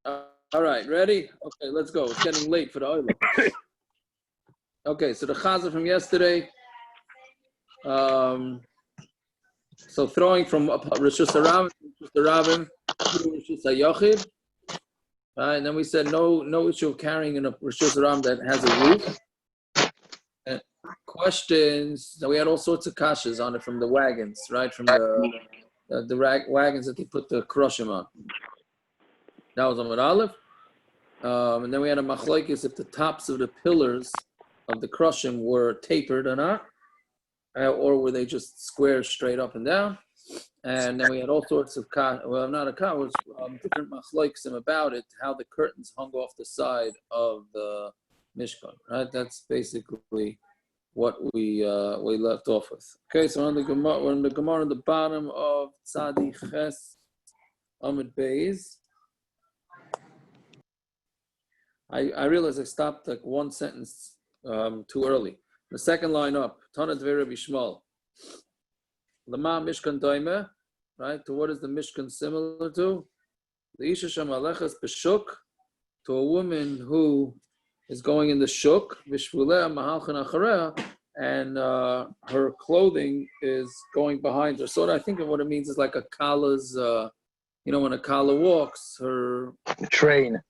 All right, ready? Okay, let's go. It's getting late for the oil. Okay, so the chaza from yesterday. So throwing from Reshus Harabim to Reshus hayachid. Right, and then we said no issue of carrying in a Reshus Harabim that has a roof. And questions. So we had all sorts of kashas on it from the wagons, right? From the wagons that they put the krushim on. That was Amud Aleph. And then we had a machlokes if the tops of the pillars of the krushim were tapered or not, or were they just square straight up and down. And then we had all sorts of different machlokes about it, how the curtains hung off the side of the Mishkan. Right, that's basically what we left off with. Okay, so we're in the Gemara on the bottom of Tzadi Ches Amud Beis. I realized I stopped like one sentence too early. The second line up, Tana Dvei Rabbi Shmuel. Lama Mishkan Doime, right? To what is the Mishkan similar to? The Isha Sham Alechas B'Shuk, to a woman who is going in the Shuk, Vishvuleh Mahalchan Achareh, and her clothing is going behind her. So I think of what it means is like a kala's, when a kala walks, the train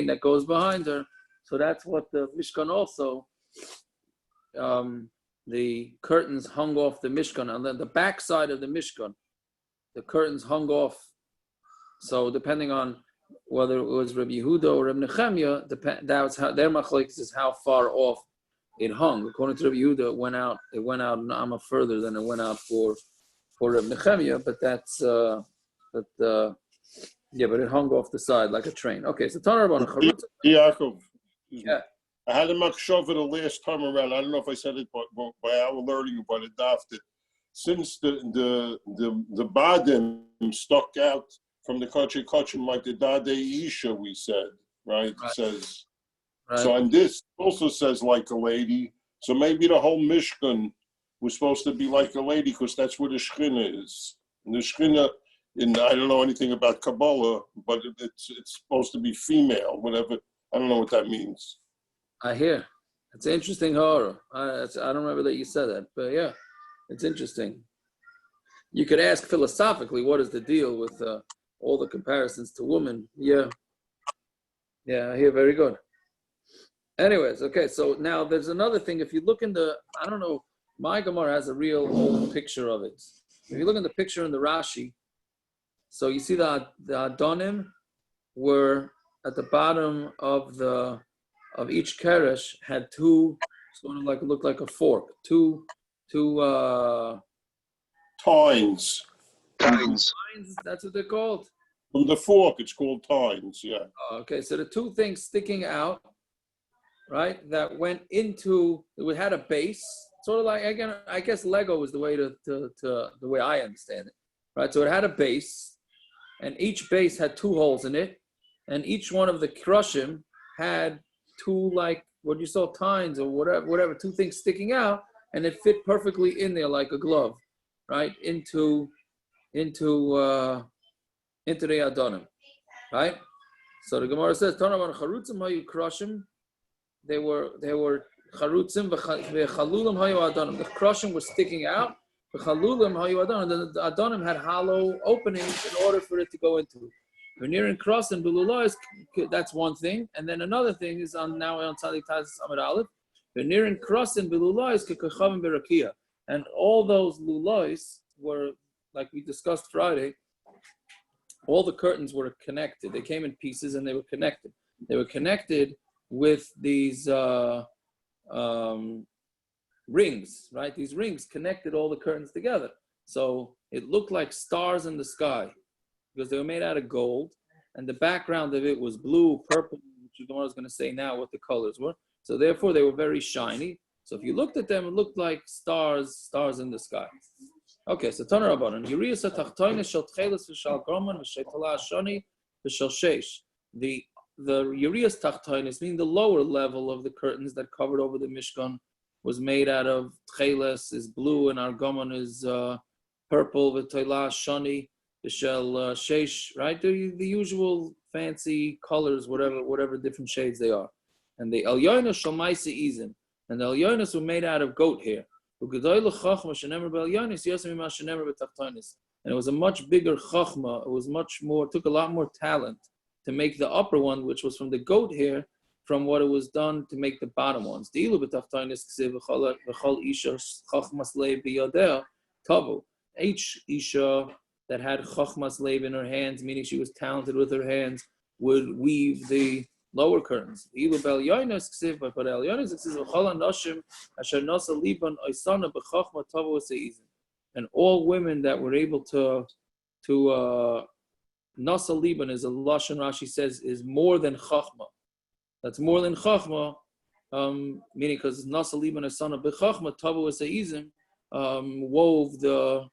that goes behind her. So that's what the Mishkan also, the curtains hung off the Mishkan. And then the back side of the Mishkan, the curtains hung off. So depending on whether it was Rabbi Yehuda or Rabbi Nechemia, that was how their machlokes is how far off it hung. According to Rabbi Yehuda, it went out an amma further than it went out for Rabbi Nechemia, but but it hung off the side like a train. Okay, so Tana Rabban Charutz. Yaakov. Yeah. I had a machshava the last time around. I don't know if I said it by our learning, but it adopted. Since the badim stuck out from the kachim like the Dade Isha, we said, right? It says, right. So, and this also says like a lady. So maybe the whole Mishkan was supposed to be like a lady because that's where the Shechina is. And the Shechina, I don't know anything about Kabbalah, but it's supposed to be female, whatever. I don't know what that means. I hear. It's interesting horror. I don't remember that you said that, but yeah, it's interesting. You could ask philosophically, what is the deal with all the comparisons to women? Yeah, I hear. Very good. Anyways, okay, so now there's another thing. If you look in my Gemara has a real old picture of it. If you look in the picture in the Rashi, so you see the Adonim were at the bottom of each keresh had two, sort of like looked like a fork, two tines. Tines. That's what they're called. From the fork, it's called tines. Yeah. Okay, so the two things sticking out, right? That went into it had a base, sort of like, again, I guess Lego is the way to the way I understand it, right? So it had a base, and each base had two holes in it, and each one of the krushim had two, like what you saw, tines or whatever, two things sticking out, and it fit perfectly in there like a glove, right? Into the Adonim, right? So the Gemara says, "Tonavan charutzim hayu krushim." They were charutzim v'chalulim hayu Adonim. The krushim were sticking out. The chalulim hayu Adonim. The Adonim had hollow openings in order for it to go into. Veneer and cross and belulois, that's one thing. And then another thing is on Tzadik Taz Amud Aleph. Veneer and cross and belulois kekachavim berakia. And all those lulois were, like we discussed Friday, all the curtains were connected. They came in pieces and they were connected. They were connected with these rings, right? These rings connected all the curtains together. So it looked like stars in the sky, because they were made out of gold, and the background of it was blue, purple, which Gemara is going to say now what the colors were. So therefore, they were very shiny. So if you looked at them, it looked like stars in the sky. Okay, so Tana Rabbanan, Yiriyas HaTachtonis Shel Tchelis V'Shal Goman V'Shetala Hashani V'Shel Sheish. The Yiriyas Tachtonis, meaning the lower level of the curtains that covered over the Mishkan, was made out of Tchelis, is blue, and Argoman is purple, V'Toila Hashani. Bishel sheish, right? The usual fancy colors, whatever different shades they are. And the elyonos shel ma'ase izin, and the elyonos were made out of goat hair. And it was a much bigger chachma. It was much more. It took a lot more talent to make the upper one, which was from the goat hair, from what it was done to make the bottom ones. Each isha that had chachmas leiv in her hands, meaning she was talented with her hands, would weave the lower curtains. But and all women that were able to nasa liban is a lashon Rashi says is more than chachma. That's more than chachma, meaning because nasa liban asana bechachma tavu seizim wove the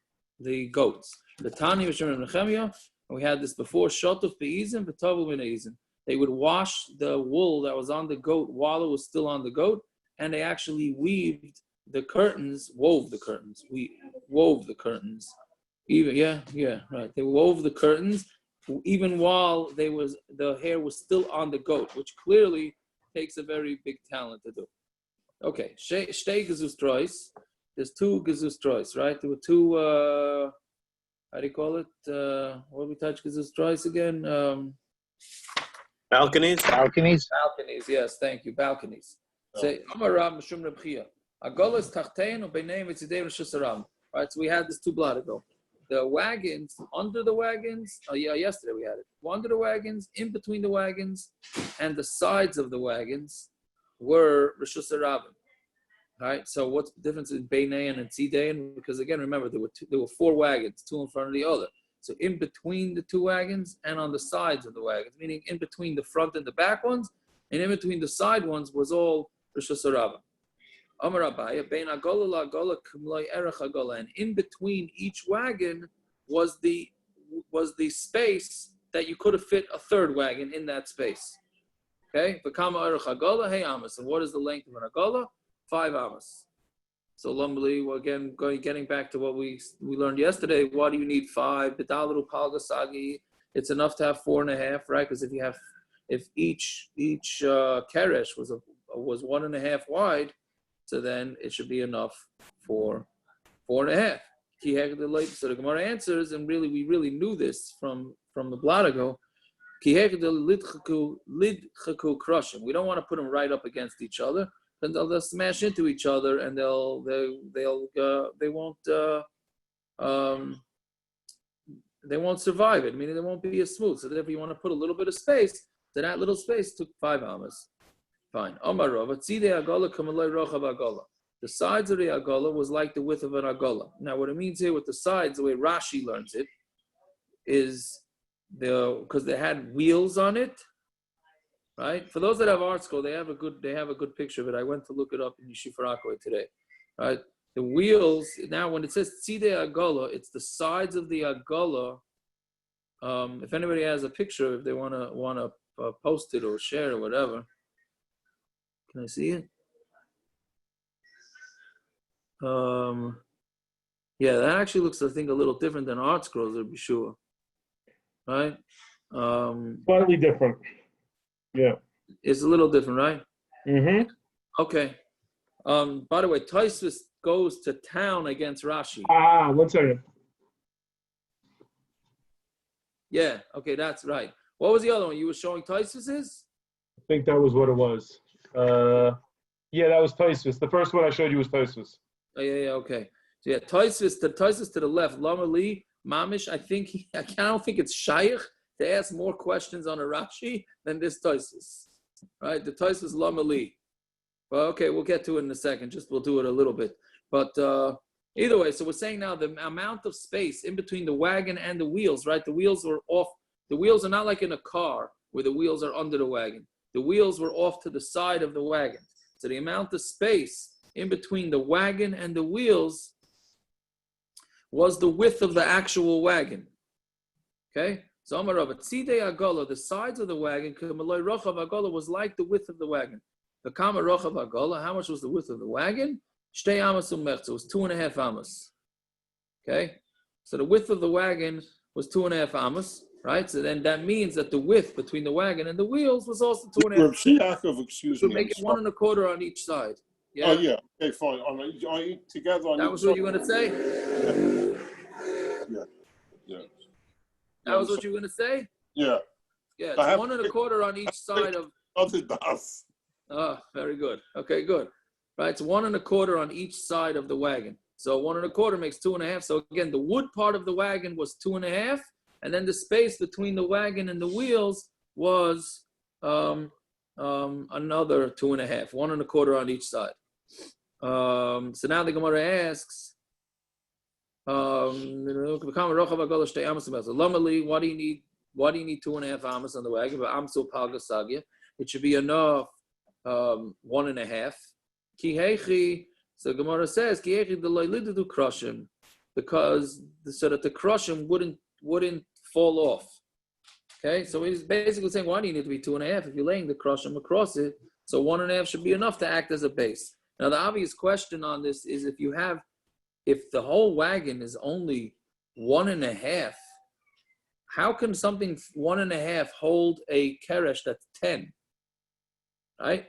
goats. The Tani Mishna Nechemia, we had this before. Shotuf beizim v'tavu b'neizim. They would wash the wool that was on the goat while it was still on the goat, and they actually wove the curtains. We wove the curtains. Right. They wove the curtains even while the hair was still on the goat, which clearly takes a very big talent to do. Okay, shtei gezustrois. There's two gezustrois, right? There were two. How do you call it? What do we touch gezustrois again? Balconies. Balconies, yes, thank you. Balconies. Say, Amaram Mishum Rebchia. Agolas Tachtein or Beinei Mitzidei Reshus Harabim. Right, so we had this 2 blot ago. The wagons, under the wagons, yesterday we had it. Under the wagons, in between the wagons, and the sides of the wagons were Reshus Harabim. Right, so what's the difference in Beinei and Tzidein? Because again, remember, there were 4 wagons, 2 in front of the other. So in between the 2 wagons and on the sides of the wagons, meaning in between the front and the back ones, and in between the side ones was all Reshus Harabim. Amar Abaya, bein agola la agola kumloi erech agola, and in between each wagon was the space that you could have fit a 3rd wagon in that space. Okay, v'kama erech agola hey amas, and what is the length of an agola? 5 amas. So lumbly, again, getting back to what we learned yesterday. Why do you need 5? B'dalaru palgasagi. It's enough to have 4.5, right? Because if each keresh was 1.5 wide, so then it should be enough for 4.5. So the Gemara answers, and really we really knew this from the blot ago. Lidchaku crushim. We don't want to put them right up against each other. Then they'll smash into each other, and they won't survive it. Meaning they won't be as smooth. So therefore, you want to put a little bit of space. So that little space took 5 amas. Fine. The sides of the agola was like the width of an agola. Now, what it means here with the sides, the way Rashi learns it, is because they had wheels on it. Right. For those that have art school, they have a good picture of it. I went to look it up in Yeshiva Rockaway today. Right. The wheels. Now, when it says tzidei agola, it's the sides of the agola. If anybody has a picture, if they wanna post it or share it or whatever, can I see it? Yeah, that actually looks, I think, a little different than art scrolls, to be sure. Right. Slightly different. Yeah. It's a little different, right? Mm-hmm. Okay. By the way, Tosfos goes to town against Rashi. 1 second. Yeah, okay, that's right. What was the other one? You were showing Tosfos's? I think that was what it was. Yeah, that was Tosfos. The first one I showed you was Tosfos. Oh, yeah, okay. So yeah, Tosfos to the left. Lama Li, Mamish, I don't think it's Shaykh to ask more questions on a Rashi than this Tosfos. Right? The Tosfos Lama Li. Well, okay, we'll get to it in a second. We'll do it a little bit. But either way, so we're saying now the amount of space in between the wagon and the wheels, right? The wheels were off. The wheels are not like in a car where the wheels are under the wagon. The wheels were off to the side of the wagon. So the amount of space in between the wagon and the wheels was the width of the actual wagon. Okay? So Amar Rabba, Tzidei Agola, the sides of the wagon, Kamaloi Rochav Agola was like the width of the wagon. The Kama Rochav Agola, how much was the width of the wagon? Shtei Amas Umechza, it was 2.5 amas. Okay? So the width of the wagon was 2.5 amos, right? So then that means that the width between the wagon and the wheels was also 2.5. Yaakov, excuse So me. make it 1.25 on each side. Yeah. Oh yeah. Okay, fine. Together on That each was what side. you were going to say? Yeah. That was what you were going to say? Yeah. Yeah, I it's have 1.25 on each side of. other daf. Oh, very good. Okay, good. Right, it's 1.25 on each side of the wagon. So 1.25 makes 2.5. So again, the wood part of the wagon was 2.5, and then the space between the wagon and the wheels was another 2.5, 1.25 on each side. So now the Gemara asks, why do you need 2.5 amos on the wagon? But amsul palgasagya, it should be enough 1.5. Kihechi, so Gemara says kihechi the loylidu crushim, because so that the crushim wouldn't fall off. Okay, so he's basically saying, why do you need to be 2.5 if you're laying the crushim across it? So 1.5 should be enough to act as a base. Now the obvious question on this is if the whole wagon is only 1.5, how can something 1.5 hold a keresh that's 10? Right?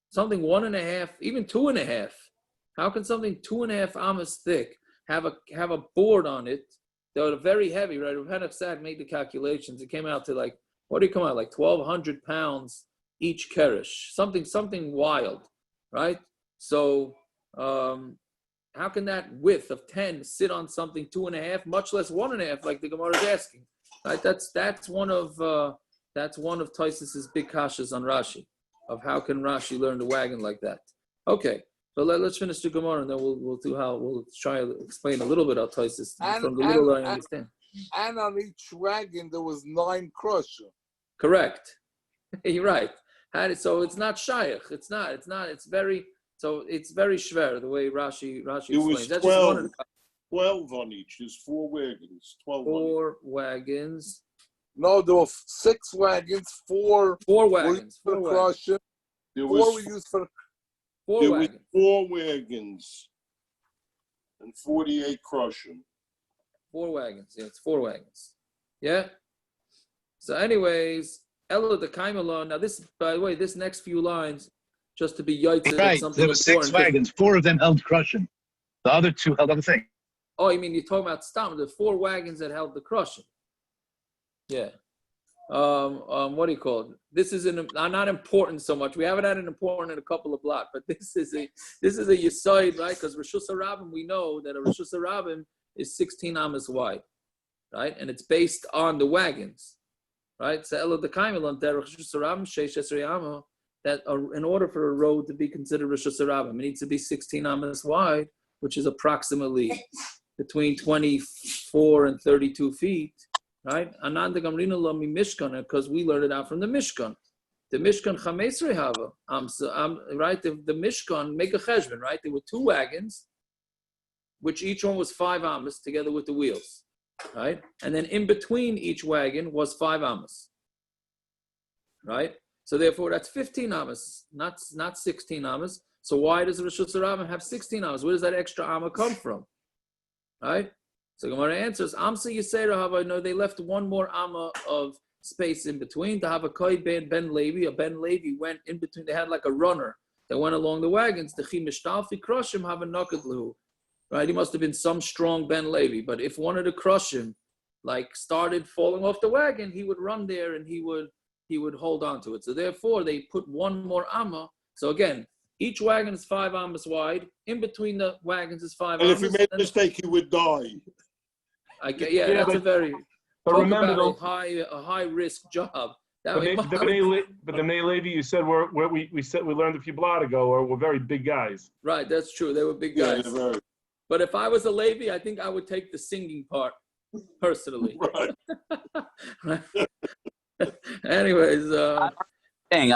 Something 1.5, even 2.5. How can something 2.5 amos thick have a board on it that are very heavy, right? Rav Henach made the calculations. It came out to like 1,200 pounds each keresh. Something wild, right? So how can that width of 10 sit on something 2.5, much less 1.5, like the Gemara is asking? Right? That's one of Tosfos's big kashas on Rashi, of how can Rashi learn the wagon like that. Okay, so let's finish the Gemara, and then we'll try to explain a little bit of Tosfos from the little that I understand. And on each wagon there was 9 crusher. Correct. You're right. So it's not shayach. It's very shver the way Rashi explains. It was 12 on each. There's 4 wagons. 12 4 wagons. No, there were 6 wagons, 4 wagons. For crushing. 4 were used for 4 wagons. 4 wagons and 48 crushing. 4 wagons. Yeah, it's 4 wagons. Yeah. So, anyways, Ella the Kaimalon. Now, this, by the way, this next few lines, just to be yaitz. Right. There were 6 wagons. 4 of them held crushing. The other 2 held other things. Oh, you mean you're talking about stam? The 4 wagons that held the crushing. Yeah. What do you call it? This is not important so much. We haven't had an important in a couple of blocks, but this is a yisoid, right? Because Reshus Harabim, we know that a Reshus Harabim is 16 amos wide, right? And it's based on the wagons, right? So Elo the Kaimelon Reshus Harabim Sheish Esrei Amo, that in order for a road to be considered Reshus Harabim, it needs to be 16 amos wide, which is approximately between 24 and 32 feet. Right? Ananda Gamrina Lami Mishkan, because we learned it out from the Mishkan. The Mishkan Chamesrei Hava. Right? The Mishkan, make a cheshbon, right? There were 2 wagons, which each one was 5 amos together with the wheels. Right? And then in between each wagon was 5 amos. Right? So therefore that's 15 amos, not 16 amos. So why does Reshus Harabim have 16 amos? Where does that extra amma come from? Right? So Gemara answers, Amsa Yisera Hava, no, they left 1 more amma of space in between. To have a Koi Ben Levi, a Ben Levi went in between. They had like a runner that went along the wagons. The Chimishtalfi Krushim have a Nakadlu. Right? He must have been some strong Ben Levi. But if one of the Krushim like started falling off the wagon, he would run there and he would hold on to it. So therefore they put 1 more amma. So again, each wagon is 5 amos wide. In between the wagons is 5 amos. And if he made a mistake, he would die. That's a very. But remember, about a high risk job. But the Bnei Levi you said we learned a few blot ago were very big guys. Right, that's true. They were big guys. Yeah, but if I was a Levi, I think I would take the singing part personally. Right. Anyways, I don't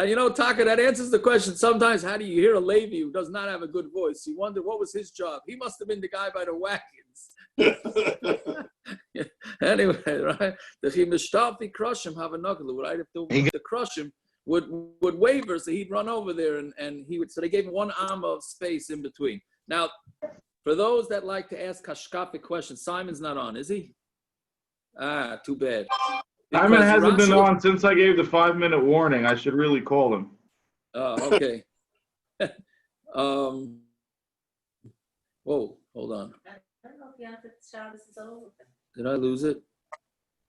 know. Taka, that answers the question. Sometimes, how do you hear a Levi who does not have a good voice? You wonder what was his job. He must have been the guy by the wagons. Anyway, right? The Chimishtalfi Krushim have a knuckle, right? If the Krushim would waver, so he'd run over there and he would. So they gave him 1 amma of space in between. Now, For those that like to ask hashkafic questions, Simon's not on, is he? Ah, too bad. Simon Because hasn't been Rashi- on since I gave the 5-minute warning. I should really call him. Oh, okay. Whoa, hold on. I don't know if Yom Shabbos is over. Did I lose it?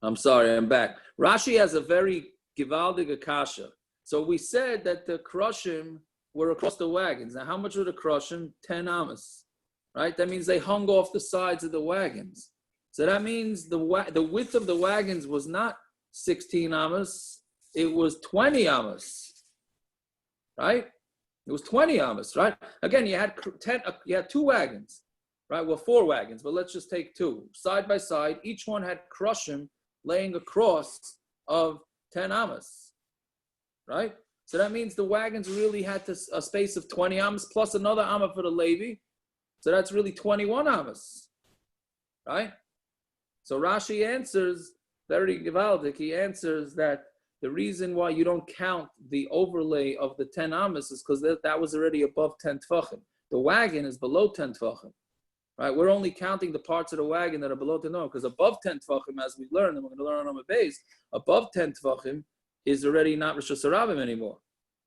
I'm sorry, I'm back. Rashi has a very givaldig akasha. So we said that the krushim were across the wagons. Now, how much were the krushim? 10 amas, right? That means they hung off the sides of the wagons. So that means the width of the wagons was not 16 amas, it was 20 amas, right? It was 20 amas, right? Again, you had 2 wagons, right? Well, 4 wagons, but let's just take 2. Side by side, each one had krushim laying across of 10 amas, right? So that means the wagons really had a space of 20 amas plus another amma for the Levi. So that's really 21 amas, right? So Rashi answers, very givaldic, he answers that the reason why you don't count the overlay of the 10 amas is because that was already above 10 tefachim. The wagon is below 10 tefachim, right? We're only counting the parts of the wagon that are below 10 tefachim, because above 10 tefachim, as we learned, and we're going to learn on Amud base, above 10 tefachim is already not Reshus Harabim anymore,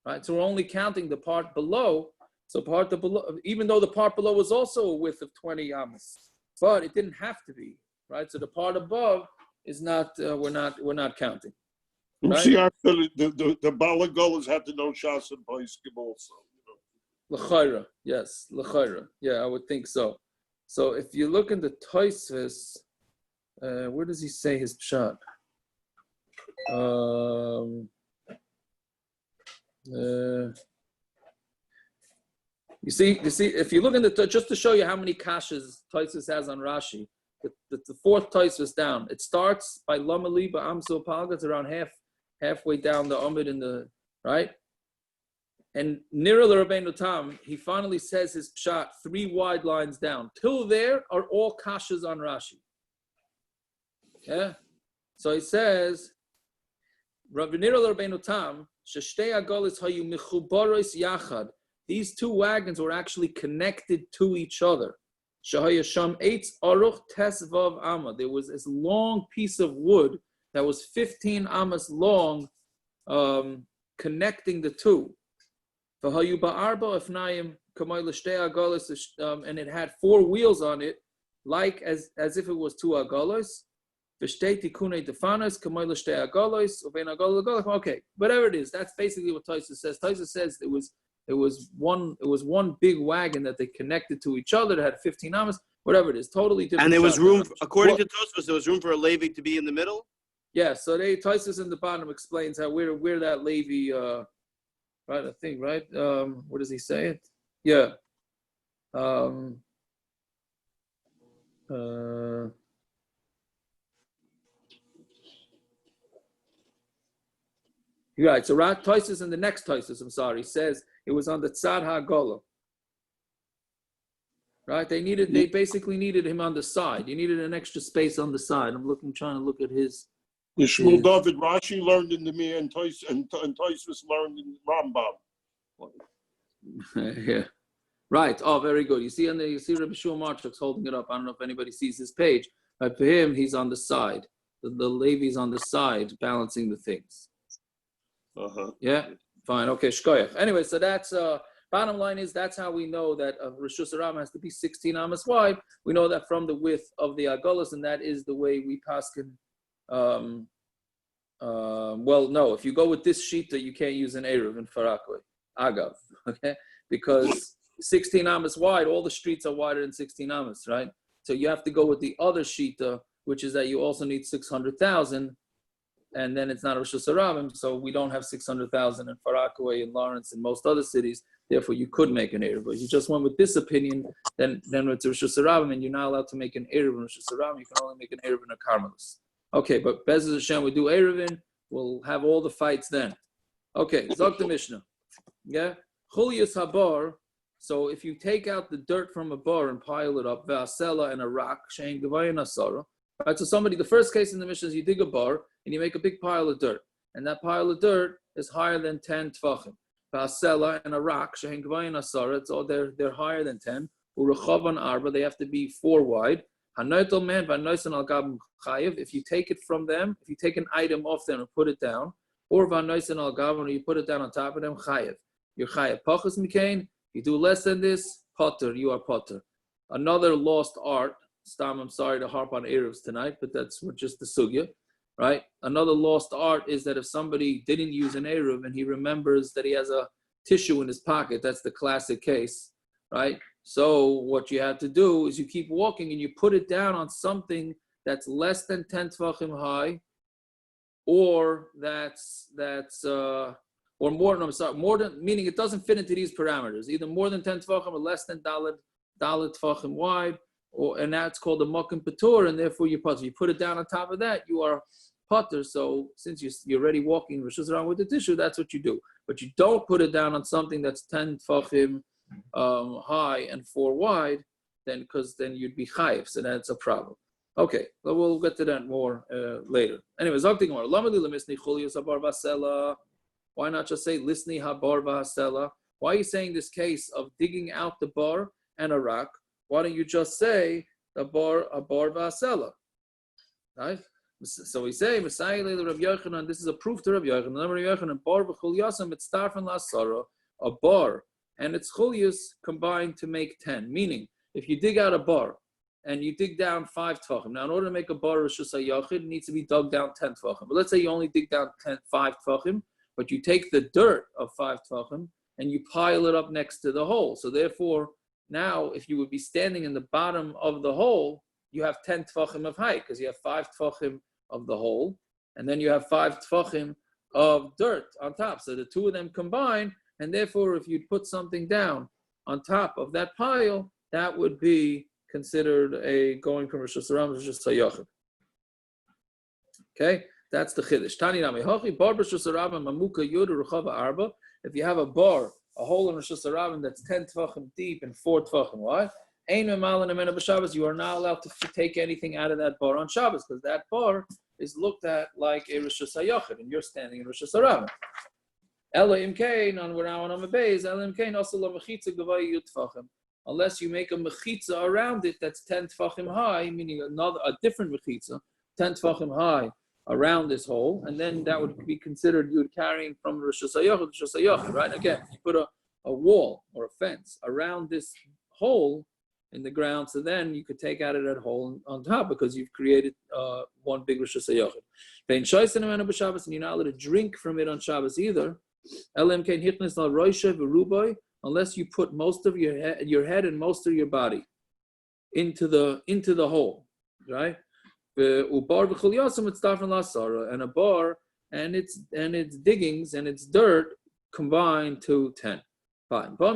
right? So we're only counting the part below. So below, even though the part below was also a width of 20 amas, but it didn't have to be, right? So the part above is not. We're not counting. You Right? see, after the Balagolas had to know Shas and Paiskim also. L'chayra, yes, l'chayra. Yeah, I would think so. So if you look in the Tosfos, where does he say his pshat? You see, if you look in the just to show you how many kashas Tosfos has on Rashi, the 4th Tosfos down. It starts by Lamali Ba'amso Palga. It's around halfway down the Amud in the right. And Nira Rabbeinu Tam, he finally says his pshat 3 wide lines down. Till there are all kashas on Rashi. Yeah. So he says, Rav Nira Rabbeinu Tam, Sheshtei Agolis Hayu Mechubaros Yachad. These 2 wagons were actually connected to each other. Shahayasham Eitz Aruch Tesvav Amma. There was this long piece of wood that was 15 amas long, connecting the 2. And it had 4 wheels on it, like as if it was 2 agalos. Okay, whatever it is, that's basically what Tosfos says. Tosfos says it was one big wagon that they connected to each other that had 15 amas, whatever it is, totally different. And there was room, according to Tosfos, there was room for a Levi to be in the middle? Yeah, so Tosfos in the bottom explains how where that Levi, right, I think, right? Where does he say it? Yeah. You're right. So Tosfos in the next Tosfos, I'm sorry, says it was on the Tzad HaGola. Right? They basically needed him on the side. You needed an extra space on the side. Trying to look at his. Shmuel David Rashi learned in the Mir and Tosfos learned in Rambam. Yeah. Right. Oh, very good. You see Rabbi Shua Marchuk's holding it up. I don't know if anybody sees his page. But for him, he's on the side. The Levi's on the side, balancing the things. Yeah. Fine. Okay. Shkoyach. Anyway, so that's bottom line is that's how we know that Reshus Harabim has to be 16 amas wide. We know that from the width of the agolas, and that is the way we paskin. Well, no. If you go with this shita, you can't use an eruv in farakwe agav. Okay, because 16 amas wide, all the streets are wider than 16 amas, right? So you have to go with the other shita, which is that you also need 600,000. And then it's not a Reshus Harabim, so we don't have 600,000 in Farakaway and Lawrence and most other cities. Therefore, you could make an Erev. But if you just went with this opinion, then it's a Reshus Harabim, and you're not allowed to make an Erev in Reshus Harabim. You can only make an Erev in a karmelis. Okay, but Bezos Hashem, we do Erevin. We'll have all the fights then. Okay, Zog the Mishna. Yeah, Chulius Habar. So if you take out the dirt from a bar and pile it up, Vasela and a rock, Shein Gavayin Asara. Right, so the first case in the Mishnah is you dig a bar and you make a big pile of dirt, and that pile of dirt is higher than 10 tefachim. Vasela and a rock, shehin gvayin asara, it's all they're higher than 10. Urechavan arba, they have to be 4 wide. Hanoitel man vanoisen al gabim chayiv. If you take it from them, if you take an item off them and put it down, or vanoisen al gabim, or you put it down on top of them, chayiv. You're chayiv. Pachas mikain. You do less than this, potter. You are potter. Another lost art. Stam, I'm sorry to harp on Erevs tonight, but that's just the sugya, right? Another lost art is that if somebody didn't use an Erev and he remembers that he has a tissue in his pocket, that's the classic case, right? So what you have to do is you keep walking and you put it down on something that's less than 10 tefachim high, or or more. No, I'm sorry, more than, meaning it doesn't fit into these parameters, either more than 10 tefachim or less than dalet tefachim wide, and that's called a makom patur, and therefore you potter. You put it down on top of that, you are potter. So since you're already walking Reshus Harabim with the tissue, that's what you do. But you don't put it down on something that's 10 tefachim high and 4 wide, because then you'd be chayiv. So that's a problem. Okay, well, we'll get to that more later. Anyway, why not just say lisni habar v'hasela? Why are you saying this case of digging out the bar and a rock? Why don't you just say a bar v'hasela? Right? So we say Messiah Rav Yochanan. This is a proof to Rav Yochanan. Rav Yochanan bar v'chul yasam it's starfan lasara, a bar and its chulius combined to make 10. Meaning, if you dig out a bar and you dig down 5 tefachim. Now, in order to make a bar Reshus hayachid, it needs to be dug down 10 tefachim. But let's say you only dig down 5 tefachim, but you take the dirt of 5 tefachim and you pile it up next to the hole. So therefore, now if you would be standing in the bottom of the hole, you have 10 tefachim of height because you have 5 tefachim of the hole, and then you have 5 tefachim of dirt on top. So the two of them combine, and therefore, if you put something down on top of that pile, that would be considered a going from Reshus Harabim to Reshus hayachid. Okay, that's the chiddush. Tani nami hochi bar Reshus Harabim mamuka yud rechava arba. If you have a bar, a hole in Reshus Harabim that's 10 tefachim deep and 4 tefachim wide, ein memalin amena b'Shabbos. You are not allowed to take anything out of that bar on Shabbos because that bar is looked at like a Reshus hayachid, and you're standing in Reshus Harabim. Ela imkein on we're now on a base. Ela imkein also la mechitza gavay yud tefachim. Unless you make a mechitza around it that's 10 tefachim high, meaning a different mechitza, 10 tefachim high around this hole, and then that would be considered you would carrying from Reshus hayachid to Reshus hayachid, right? Again, you put a wall or a fence around this hole in the ground, so then you could take out of that hole on top because you've created one big Reshus hayachid. And you're not allowed to drink from it on Shabbos either. Unless you put most of your head and most of your body into the hole, right? And a bar and its diggings and its dirt combined to 10. Fine. Now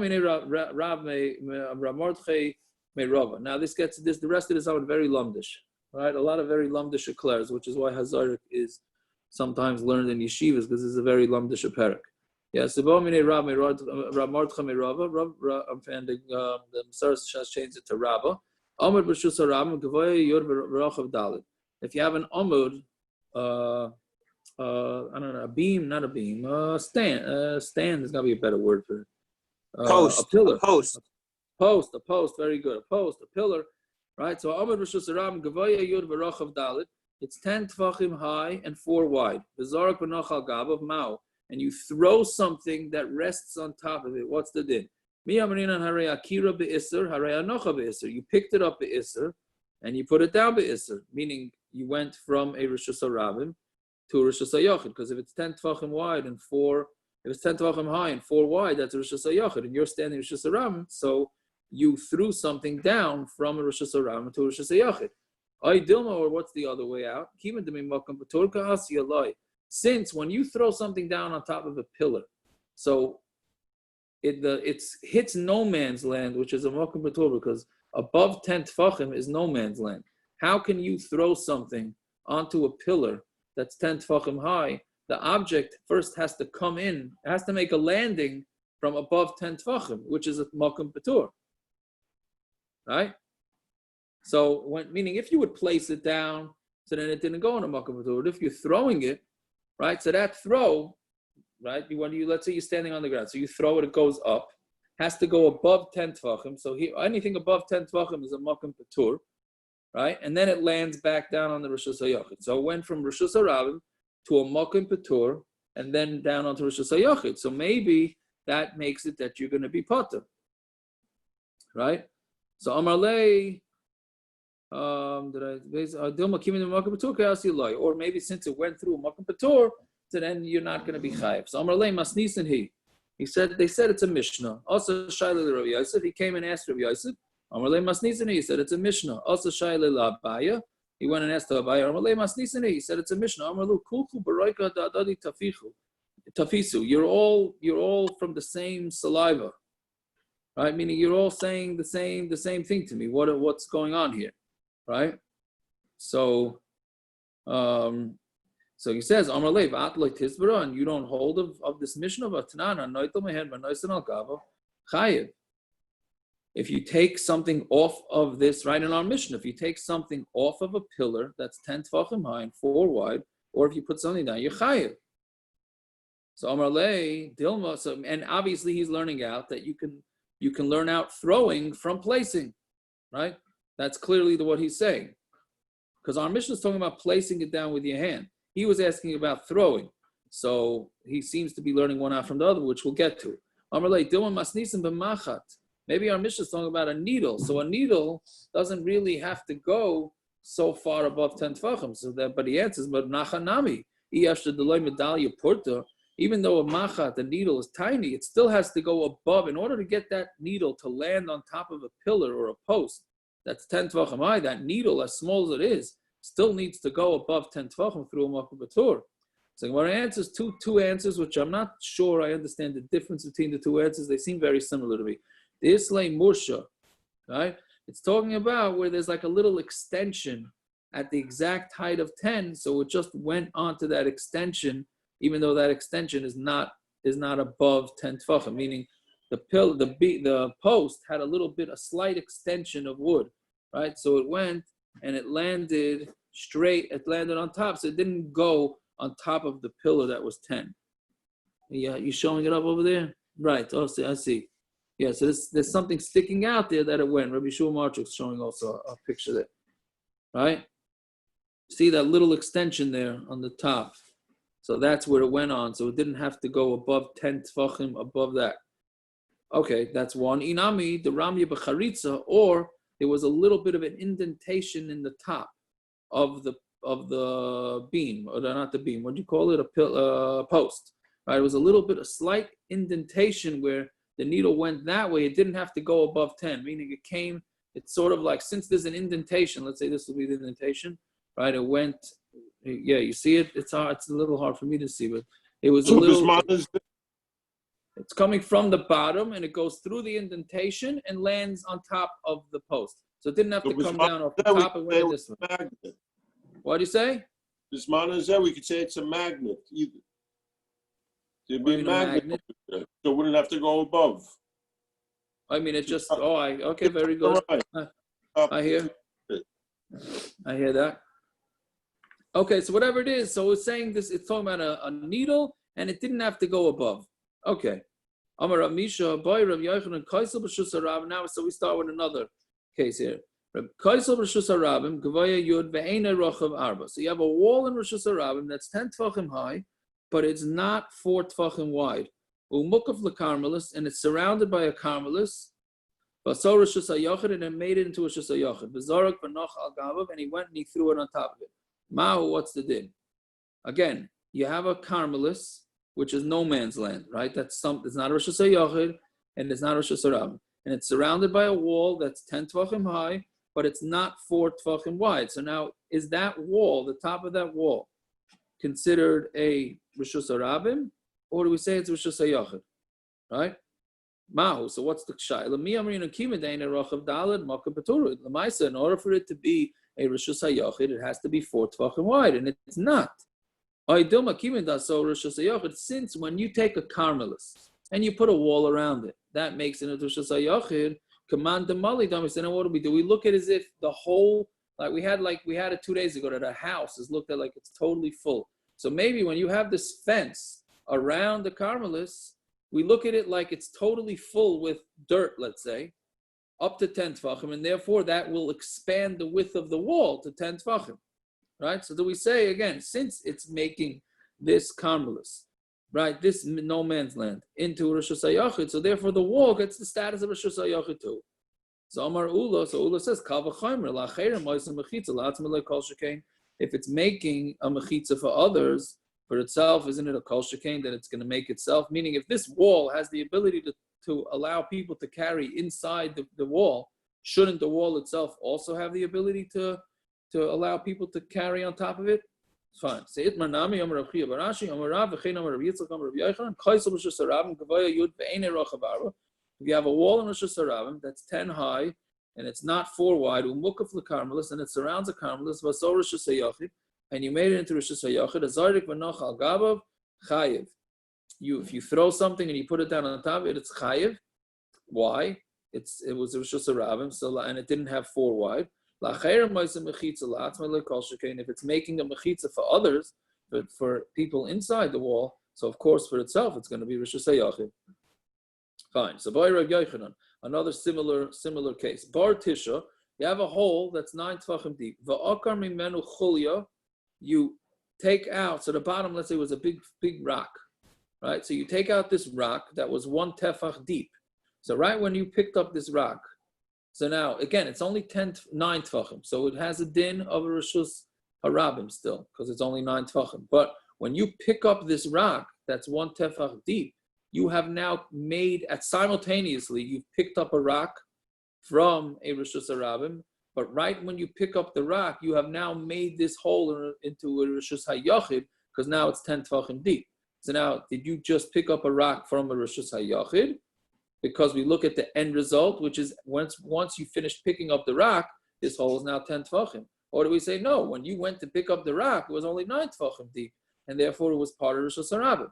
this gets this. The rest of this are very lumdish, right? A lot of very lumdish eclairs, which is why Hazarik is sometimes learned in yeshivas because this is a very lumdish parak. Yes, I'm finding the Masaras has changed it to Rabba. Amud Reshus Harabim Gavoya Yod v'Rochav Dalet. If you have an Amud, I don't know, a beam, not a beam, stand. Stand is gonna be a better word for it. Post. A pillar. A post. A post. Very good. A post, a pillar, right? So Amud Reshus Harabim Gavoya Yod v'Rochav Dalet. It's 10 tefachim high and 4 wide. V'Zarak v'Nochal Gav of Mao. And you throw something that rests on top of it. What's the din? You picked it up be'isr, and you put it down be'isr, meaning you went from a Reshus Harabim to a Reshus hayachid. Because if it's 10 tefachim wide and 4, if it's 10 tefachim high and 4 wide, that's a Reshus hayachid, and you're standing Reshus Harabim, so you threw something down from a Reshus Harabim to a Reshus hayachid. Or what's the other way out? Since when you throw something down on top of a pillar, so it hits no man's land, which is a makom patur, because above 10 tefachim is no man's land. How can you throw something onto a pillar that's 10 tefachim high? The object first has to come in, it has to make a landing from above 10 tefachim, which is a makom patur, right? So, meaning if you would place it down, so then it didn't go in a makom patur. If you're throwing it, right? So that throw, right? Let's say you're standing on the ground, so you throw it, it goes up, has to go above 10 tefachim. So anything above 10 tefachim is a makom patur, right? And then it lands back down on the Reshus hayachid. So it went from Reshus Harabim to a makom patur, and then down onto Reshus hayachid. So maybe that makes it that you're going to be potter, right? So Amar Lei, or maybe since it went through a makom patur, so then you're not going to be chayiv. So Amar Lei masnisin he said, they said it's a Mishna. Also Shaila Rabbi Yosef, he came and asked Rabbi Yosef. Amar Lei masnisin he said it's a Mishna. Also Shaila Abaya, he went and asked Abaya. Amar Lei masnisin he said it's a Mishna. Amar Lu kulchu baroika da'adadi tafisu. You're all from the same saliva, right? Meaning you're all saying the same thing to me. What's going on here, right? So, so he says, Amar Lev, Atloy Tisbara, and you don't hold of this Mishna of Tanana, Noitel Mehed, Noisan Al Gava, Chayiv. If you take something off of this, right in our Mishnah, if you take something off of a pillar that's 10 tefachim high and 4 wide, or if you put something down, you're Chayiv. So Amar Lei, Dilma, so, and obviously he's learning out that you can learn out throwing from placing, right? That's clearly what he's saying. Because our Mishnah is talking about placing it down with your hand. He was asking about throwing. So he seems to be learning one out from the other, which we'll get to. Maybe our Mishnah is talking about a needle. So a needle doesn't really have to go so far above 10 tefachim. So that, but he answers, but nachanami, even though a machat, the needle is tiny, it still has to go above. In order to get that needle to land on top of a pillar or a post that's 10 tefachim high, that needle, as small as it is, still needs to go above 10 tefachim through a makom patur. So Gemara answers two answers, which I'm not sure I understand the difference between the two answers. They seem very similar to me. The Islay Mursha, right? It's talking about where there's like a little extension at the exact height of 10, so it just went onto that extension, even though that extension is not above 10 tefachim, meaning the post had a slight extension of wood, right? So it went and it landed straight, it landed on top, so it didn't go on top of the pillar that was 10. Yeah, you showing it up over there? Right, oh, I see. Yeah, so there's something sticking out there that it went. Rabbi Shua Marchuk's showing also a picture there, right? See that little extension there on the top. So that's where it went on, so it didn't have to go above 10 tefachim above that. Okay, that's one. Inami, the Ramya B'charitza, or there was a little bit of an indentation in the top of the beam, or not the beam. What do you call it? A post. Right? It was a slight indentation where the needle went that way. It didn't have to go above 10, meaning it's sort of like, since there's an indentation, let's say this will be the indentation, right? It went, yeah, you see it? It's hard. It's a little hard for me to see, but it was a little. It's coming from the bottom and it goes through the indentation and lands on top of the post. So it didn't have to come down off the top and went this way. What do you say? This man is there. We could say it's a magnet either. It'd be a magnet. So it wouldn't have to go above. I mean, it just, okay, very good. I hear that. Okay, so whatever it is, so it's saying this, it's talking about a needle and it didn't have to go above. Okay. Amar Rav Misha, Boy Rav Yochanan, Kaisel Reshus Harabim. Now, so we start with another case here. Kaisel Reshus Harabim, Gavoya Yud Ve'ena Rochav Arba. So you have a wall in Reshus Harabim that's 10 tefachim high, but it's not 4 tefachim wide. Umukaf lekarmelis, and it's surrounded by a karmelis. Basar Reshus hayachid, and it made it into a Reshus hayachid. V'zarak v'noch al gavav, and he went and he threw it on top of it. Mahu, what's the din? Again, you have a karmelis, which is no man's land, right? It's not a Reshus hayachid, and it's not a Reshus Harabim. And it's surrounded by a wall that's 10 tefachim high, but it's not 4 tefachim wide. So now, is that wall, the top of that wall, considered a Reshus Harabim, or do we say it's Reshus hayachid, right? Mahu. So what's the kshai? In order for it to be a Reshus hayachid, it has to be 4 tefachim wide, and it's not. Since when you take a karmelis and you put a wall around it, that makes it a Reshus hayachid. Command the mali. Then what do we do? We look at it as if the whole, like we had it 2 days ago, that a house is looked at like it's totally full. So maybe when you have this fence around the karmelis, we look at it like it's totally full with dirt, let's say, up to 10 tefachim, and therefore that will expand the width of the wall to 10 tefachim, right? So do we say, again, since it's making this karmelis, right, this no man's land, into Reshus hayachid, so therefore the wall gets the status of Reshus hayachid too. So Amar Ula, so Ula says, if it's making a mechitza for others, for itself, isn't it a kol shekain that it's going to make itself? Meaning, if this wall has the ability to allow people to carry inside the wall, shouldn't the wall itself also have the ability to allow people to carry on top of it? Fine. If you have a wall in Reshus Harabim that's 10 high and it's not 4 wide, karmelis, and it surrounds a karmelis, and you made it into Reshus hayachid, azarik v'noch al gabav chayiv. If you throw something and you put it down on top of it, it's chayiv. Why? It was Reshus Harabim, so and it didn't have 4 wide. If it's making a mechitza for others, but for people inside the wall, so of course for itself it's going to be Reshus hayachid. Fine. So by Rav Yochanan, another similar case. Bar tisha, you have a hole that's 9 tefachim deep. Va'akar mimenu chulya. You take out, so the bottom, let's say, was a big rock, right? So you take out this rock that was 1 tefach deep. So right when you picked up this rock, so now, again, it's only 9 tefachim. So it has a din of a Reshus Harabim still, because it's only 9 tefachim. But when you pick up this rock that's 1 tefach deep, you have now made, simultaneously, you've picked up a rock from a Reshus Harabim, but right when you pick up the rock, you have now made this hole into a Reshus hayachid, because now it's 10 tefachim deep. So now, did you just pick up a rock from a Reshus hayachid? Because we look at the end result, which is once you finish picking up the rock, this hole is now 10 tefachim. Or do we say, no, when you went to pick up the rock, it was only 9 tefachim deep, and therefore it was part of Reshus Harabim.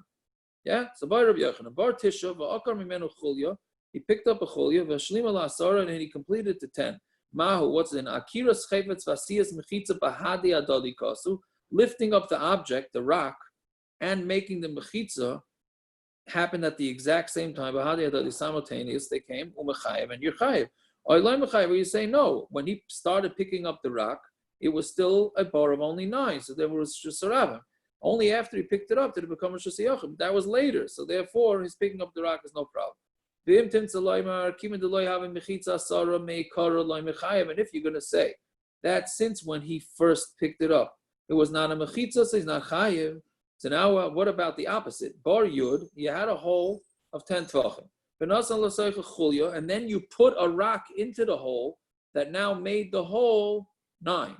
Yeah? So by Rabbi Yochanan, Bar Tisha, va'akar mimenu chulya, he picked up a chulya, v'shlima la'asara, and he completed to 10. Mahu, what's in Akiras Chayvetz Vasiyas Mechitza Bahadi Adadi Kasu, lifting up the object, the rock, and making the Mechitza happened at the exact same time. Bahadi Adadi, simultaneous, they came, Umechayev and Yerchayev. Oilay Mechayev, where you say no. When he started picking up the rock, it was still a bar of only 9, so there was Reshus Harabim. Only after he picked it up did it become Reshus hayachid. That was later, so therefore his picking up the rock is no problem. And if you're going to say that since when he first picked it up, it was not a mechitza, so he's not chayiv. So now what about the opposite? Bar yud, you had a hole of 10 tefachim. And then you put a rock into the hole that now made the hole 9.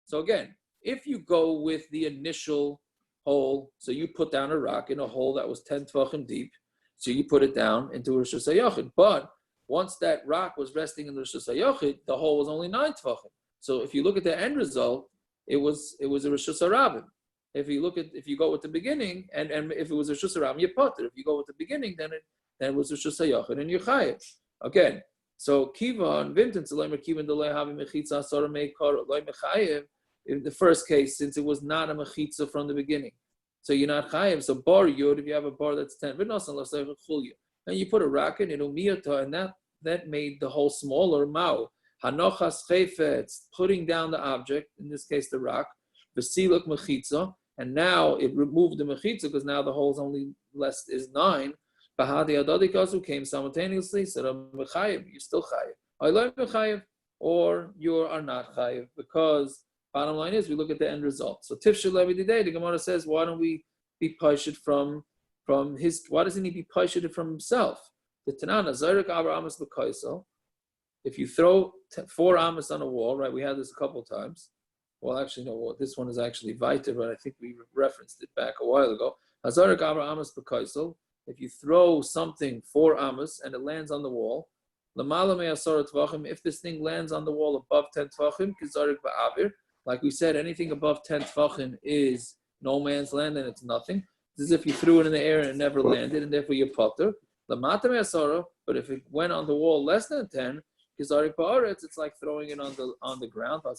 So again, if you go with the initial hole, so you put down a rock in a hole that was 10 tefachim deep, so you put it down into Reshus hayachid. But once that rock was resting in Reshus hayachid, the hole was only 9 tefachim. So if you look at the end result, it was a Reshus Harabim. If you go with the beginning, and if it was a Reshus Harabim, you put it. If you go with the beginning, then it was Reshus hayachid and you chayev. Again, so kiva and vintin tzalei kiva delay havi mechitza asara meikar loy mechayev. In the first case, since it was not a mechitza from the beginning, so you're not chayev. So bar yod, if you have a bar that's 10, and you put a rock in it, and that made the hole smaller. Mao hanochas chayfetz, putting down the object, in this case the rock, v'siluk mechitza, and now it removed the mechitza because now the hole is only is 9. Bahadi adadi kasu came simultaneously. So mechayev, you're still chayev. I like mechayev, or you are not chayev, because bottom line is we look at the end result. So Tifshel Levi today, the Gemara says, why don't we be paishit from his? Why doesn't he be paishited from himself? The Tanana Zayrik Avar Amos L'Kaisel. If you throw 4 Amos on a wall, right? We had this a couple of times. Well, actually, no. This one is actually Viter, but I think we referenced it back a while ago. Hazayrik Avar Amos L'Kaisel. If you throw something 4 Amos and it lands on the wall, L'Mala Me'asar Tvachim. If this thing lands on the wall above 10 Tvachim, Kizayrik Ba'avir. Like we said, anything above 10 tefachim is no man's land and it's nothing. It's as if you threw it in the air and it never landed, and therefore you're potter. But if it went on the wall less than 10, it's like throwing it on the ground. And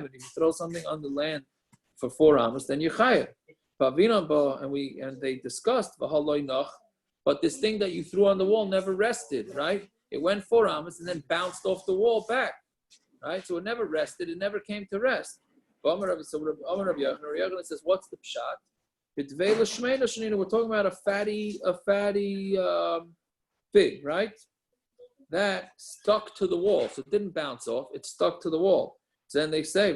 if you throw something on the land for 4 amos, then you're chayav. And they discussed, why but this thing that you threw on the wall never rested, right? It went 4 amos and then bounced off the wall back, right? So it never rested. It never came to rest. So Amud Rav Yochanan says, what's the pshat? We're talking about a fatty fig, right? That stuck to the wall, so it didn't bounce off. It stuck to the wall. So then they say,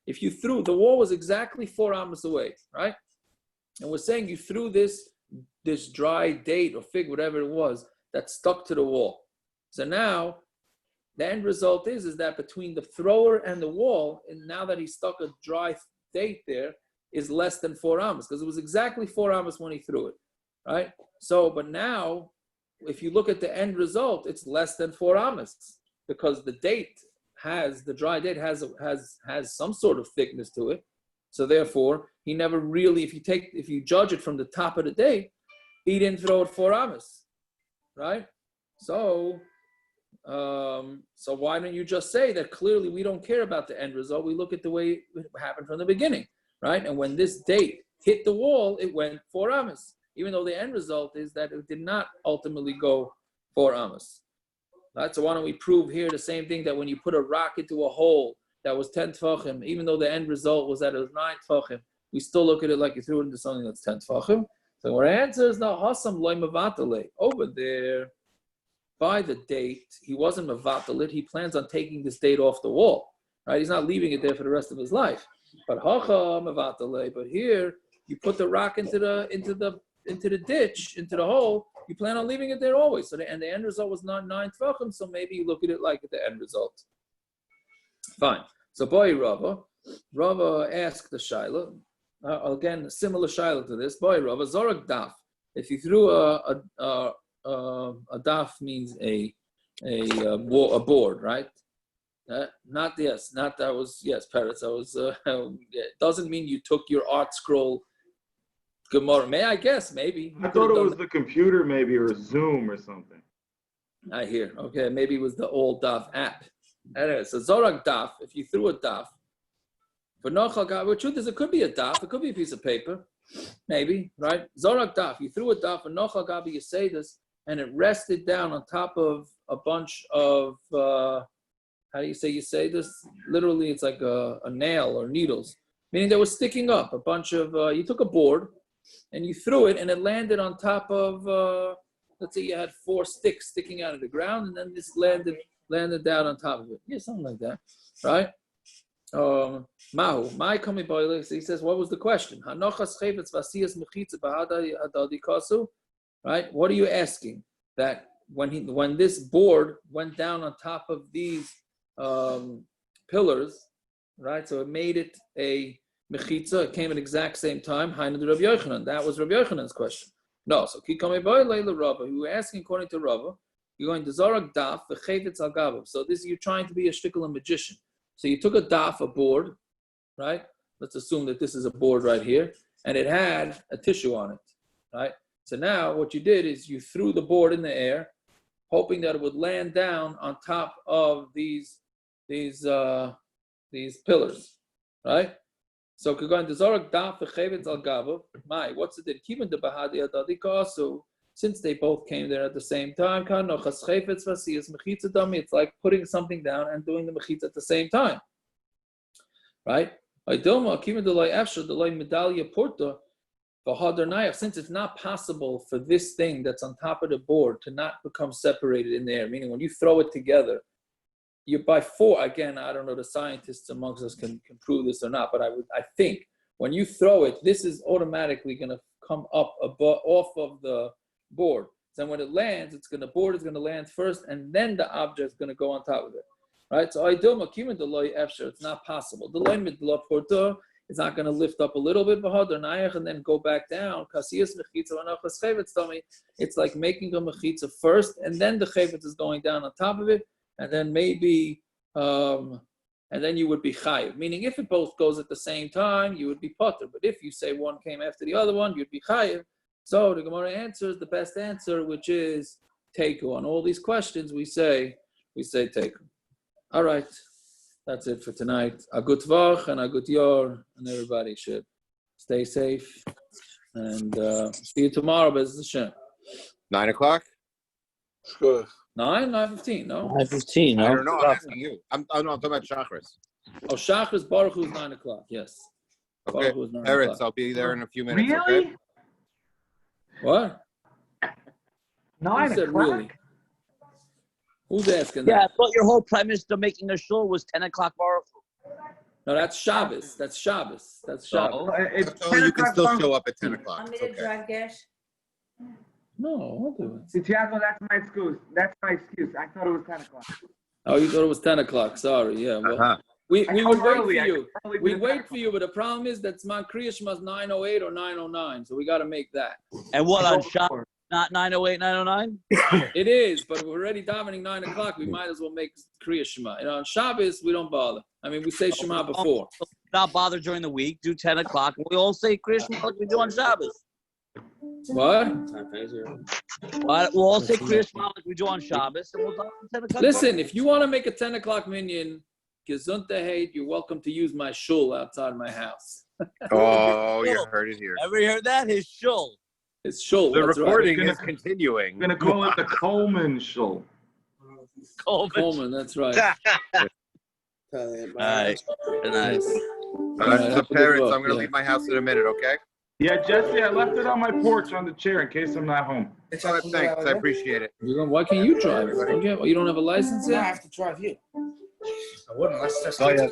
if you threw, the wall was exactly 4 amos away, right? And we're saying you threw this dry date or fig, whatever it was, that stuck to the wall. So now the end result is that between the thrower and the wall, and now that he stuck a dry date there, is less than 4 amos, because it was exactly 4 amos when he threw it, right? So, but now, if you look at the end result, it's less than 4 amos, because the dry date has some sort of thickness to it. So therefore, he never really, if you judge it from the top of the date, he didn't throw it 4 amos, right? So why don't you just say that clearly we don't care about the end result? We look at the way it happened from the beginning, right? And when this date hit the wall, it went 4 amos, even though the end result is that it did not ultimately go 4 amos. Right? So why don't we prove here the same thing, that when you put a rock into a hole that was 10 tefachim, even though the end result was that it was 9 tefachim, we still look at it like you threw it into something that's 10 tefachim. So our answer is now hasam loy mevatale. Over there, by the date, he wasn't mevatale. He plans on taking this date off the wall. Right? He's not leaving it there for the rest of his life. But hacha mevatale. But here, you put the rock into the ditch, into the hole. You plan on leaving it there always. So the end result was not 9 tefachim. So maybe you look at it like at the end result. Fine. So boy Rava asked the shaila. Again, a similar shaila to this. Boy Rava zorak daf. If you threw a daf means a board, right? Parrots. It doesn't mean you took your art scroll Gemara. I guess maybe. I thought it was the computer, maybe, or Zoom or something. I hear. Okay, maybe it was the old Daf app. Anyway, so Zorak Daf, if you threw a Daf, but the truth is it could be a Daf, it could be a piece of paper, maybe, right? Zorak Daf, you threw a Daf, and Nochal Gabi, you say this, and it rested down on top of a bunch of, how do you say this? Literally, it's like a nail or needles, meaning they were sticking up, a bunch of, you took a board, and you threw it, and it landed on top of, let's say you had 4 sticks sticking out of the ground, and then this landed down on top of it. Yeah, something like that, right? Mahu, my coming boiler. So he says, what was the question? Right? What are you asking? That when this board went down on top of these pillars, right? So it made it a mechitza. It came at the exact same time. That was Rav Yochanan's question. No, so Kikame Boiler Rava, who were asking according to Rava, you're going to Zorak Daf, the Chayvitz al Gavav. So you're trying to be a shtickle magician. So you took a daf, a board, right? Let's assume that this is a board right here, and it had a tissue on it, right? So now what you did is you threw the board in the air, hoping that it would land down on top of these pillars, right? So we're going to Zorak Daf, the Chayvitz al Gavav. What's it? Keeping the Bahadi Adadikasu. Since they both came there at the same time, it's like putting something down and doing the mechitza at the same time, right? Since it's not possible for this thing that's on top of the board to not become separated in the air, meaning when you throw it together, you by 4. Again, I don't know, the scientists amongst us can prove this or not, but I think when you throw it, this is automatically going to come up off of the board. So when it lands, the board is going to land first, and then the object is going to go on top of it, right? So it's not possible. The it's not going to lift up a little bit and then go back down. It's like making a mechitza first, and then the chayvitz is going down on top of it, and then maybe, and then you would be chayiv. Meaning, if it both goes at the same time, you would be potter. But if you say one came after the other one, you'd be chayiv. So the Gemara answers the best answer, which is teiku. On all these questions, we say teiku. All right, that's it for tonight. A good tvach and a good yor, and everybody should stay safe. And see you tomorrow, Bez Hashem. 9 o'clock? Sure. 9:15, no? 9:15. I No? don't know. I'm asking you. I'm talking about Chakras. Oh, Shachris Baruch Hu's 9 o'clock, yes. Okay. Baruch Hu's 9 Eretz, o'clock. I'll be there in a few minutes. Really? Okay? What? 9 Who said o'clock? really? Who's asking Yeah, I that? thought your whole premise to making a shul was 10 o'clock Baruch. No, that's Shabbos. That's Shabbos. That's Shabbos. It's Oh, 10 you can o'clock still Baruch. show up at 10 o'clock. Want It's me to okay. drive Gersh? No, I'll do it. Tiago, that's my excuse. That's my excuse. I thought it was 10 o'clock. Oh, you thought it was 10 o'clock. Sorry. Yeah. Well, Uh-huh. we I would come wait early. for I you. come early to We'd the wait 10 for you, but the problem is that Zman Kriya Shema is 9:08 or 9:09. So we got to make that. And what on o'clock. Shabbos? Not 9:08, 9:09? It is, but if we're already davening 9 o'clock, we might as well make Kriya Shema. You know, on Shabbos, we don't bother. I mean, we say Shema before. Not bother during the week. Do 10 o'clock. And we all say Krishma like we do on Shabbos. What? We'll all say Krishma like we do on Shabbos. And we'll talk 10 o'clock. Listen, if you want to make a 10 o'clock minyan, Gesundheit, you're welcome to use my shul outside my house. Oh, you heard it here. Ever heard that? His shul. It's shul. The that's right. recording is continuing. I'm gonna call it the Coleman Shul. Coleman, that's right. Nice. Nice. The parents, I'm going to leave my house in a minute, okay? Yeah, Jesse, I left it on my porch on the chair in case I'm not home. All right, thanks. I appreciate it. Why can't you drive it? Okay, well, you don't have a license I yet? have to drive you. Oh, yeah.